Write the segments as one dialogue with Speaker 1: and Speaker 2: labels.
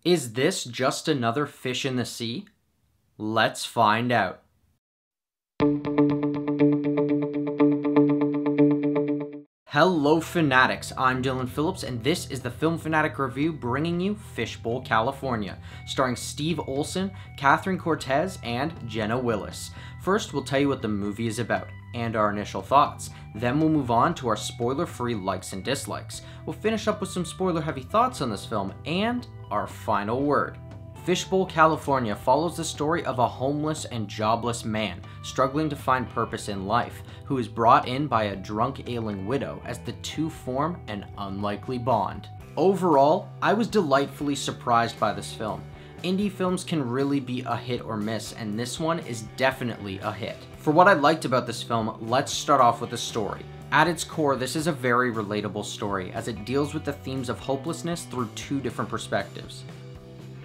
Speaker 1: Is this just another fish in the sea? Let's find out. Hello Fanatics, I'm Dylan Phillips and this is the Film Fanatic Review bringing you Fishbowl, California, starring Steve Olson, Katherine Cortez, and Jenna Willis. First, we'll tell you what the movie is about and our initial thoughts. Then we'll move on to our spoiler-free likes and dislikes. We'll finish up with some spoiler-heavy thoughts on this film and our final word. Fishbowl, California follows the story of a homeless and jobless man struggling to find purpose in life, who is brought in by a drunk ailing widow as the two form an unlikely bond. Overall, I was delightfully surprised by this film. Indie films can really be a hit or miss, and this one is definitely a hit. For what I liked about this film, let's start off with the story. At its core, this is a very relatable story, as it deals with the themes of hopelessness through two different perspectives.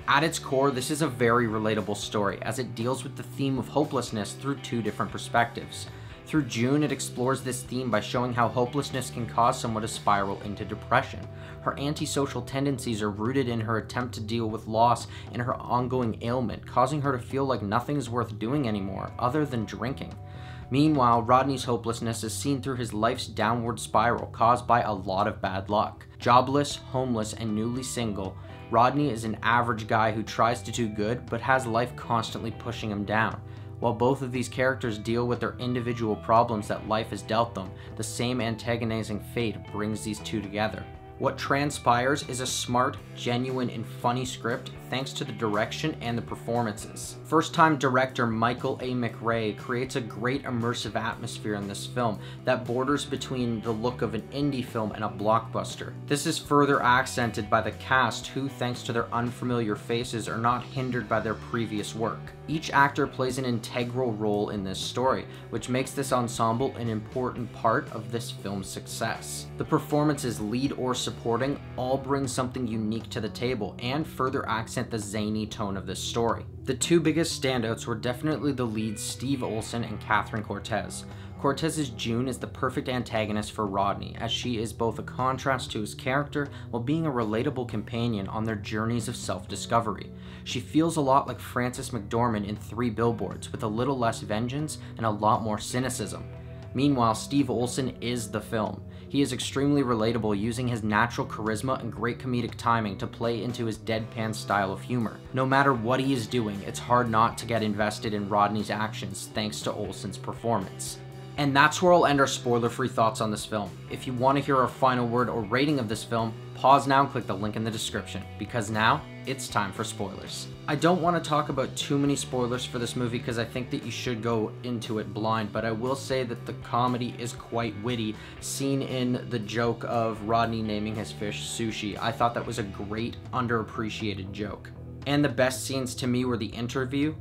Speaker 1: At its core, this is a very relatable story, as it deals with the theme of hopelessness through two different perspectives. Through June, it explores this theme by showing how hopelessness can cause someone to spiral into depression. Her antisocial tendencies are rooted in her attempt to deal with loss and her ongoing ailment, causing her to feel like nothing is worth doing anymore other than drinking. Meanwhile, Rodney's hopelessness is seen through his life's downward spiral caused by a lot of bad luck. Jobless, homeless, and newly single, Rodney is an average guy who tries to do good but has life constantly pushing him down. While both of these characters deal with their individual problems that life has dealt them, the same antagonizing fate brings these two together. What transpires is a smart, genuine, and funny script thanks to the direction and the performances. First-time director Michael A. MacRae creates a great immersive atmosphere in this film that borders between the look of an indie film and a blockbuster. This is further accented by the cast who, thanks to their unfamiliar faces, are not hindered by their previous work. Each actor plays an integral role in this story, which makes this ensemble an important part of this film's success. The performances, lead or supporting, all bring something unique to the table and further accent the zany tone of this story. The two biggest standouts were definitely the leads Steve Olson and Katherine Cortez. Cortez's June is the perfect antagonist for Rodney, as she is both a contrast to his character while being a relatable companion on their journeys of self-discovery. She feels a lot like Frances McDormand in 3 Billboards, with a little less vengeance and a lot more cynicism. Meanwhile, Steve Olson is the film. He is extremely relatable, using his natural charisma and great comedic timing to play into his deadpan style of humor. No matter what he is doing, it's hard not to get invested in Rodney's actions thanks to Olson's performance. And that's where I'll end our spoiler-free thoughts on this film. If you want to hear our final word or rating of this film, pause now and click the link in the description, because now it's time for spoilers. I don't want to talk about too many spoilers for this movie because I think that you should go into it blind, but I will say that the comedy is quite witty, seen in the joke of Rodney naming his fish sushi. I thought that was a great, underappreciated joke. And the best scenes to me were the interview,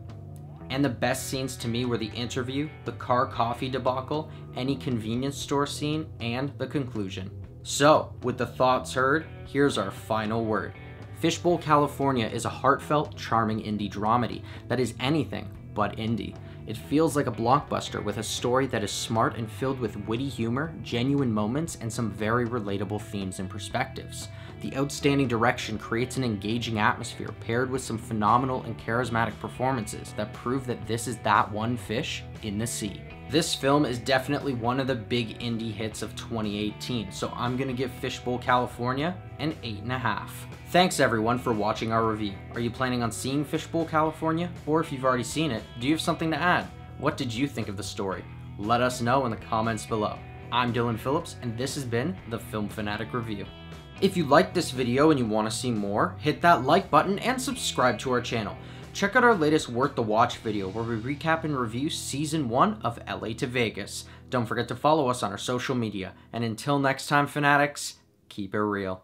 Speaker 1: the car coffee debacle, any convenience store scene, and the conclusion. So, with the thoughts heard, here's our final word. Fishbowl, California is a heartfelt, charming indie dramedy that is anything but indie. It feels like a blockbuster with a story that is smart and filled with witty humor, genuine moments, and some very relatable themes and perspectives. The outstanding direction creates an engaging atmosphere paired with some phenomenal and charismatic performances that prove that this is that one fish in the sea. This film is definitely one of the big indie hits of 2018, so I'm gonna give Fishbowl, California an 8.5. Thanks everyone for watching our review. Are you planning on seeing Fishbowl, California? Or if you've already seen it, do you have something to add? What did you think of the story? Let us know in the comments below. I'm Dylan Phillips, and this has been the Film Fanatic Review. If you liked this video and you want to see more, hit that like button and subscribe to our channel. Check out our latest Worth the Watch video where we recap and review Season 1 of LA to Vegas. Don't forget to follow us on our social media. And until next time, Fanatics, keep it real.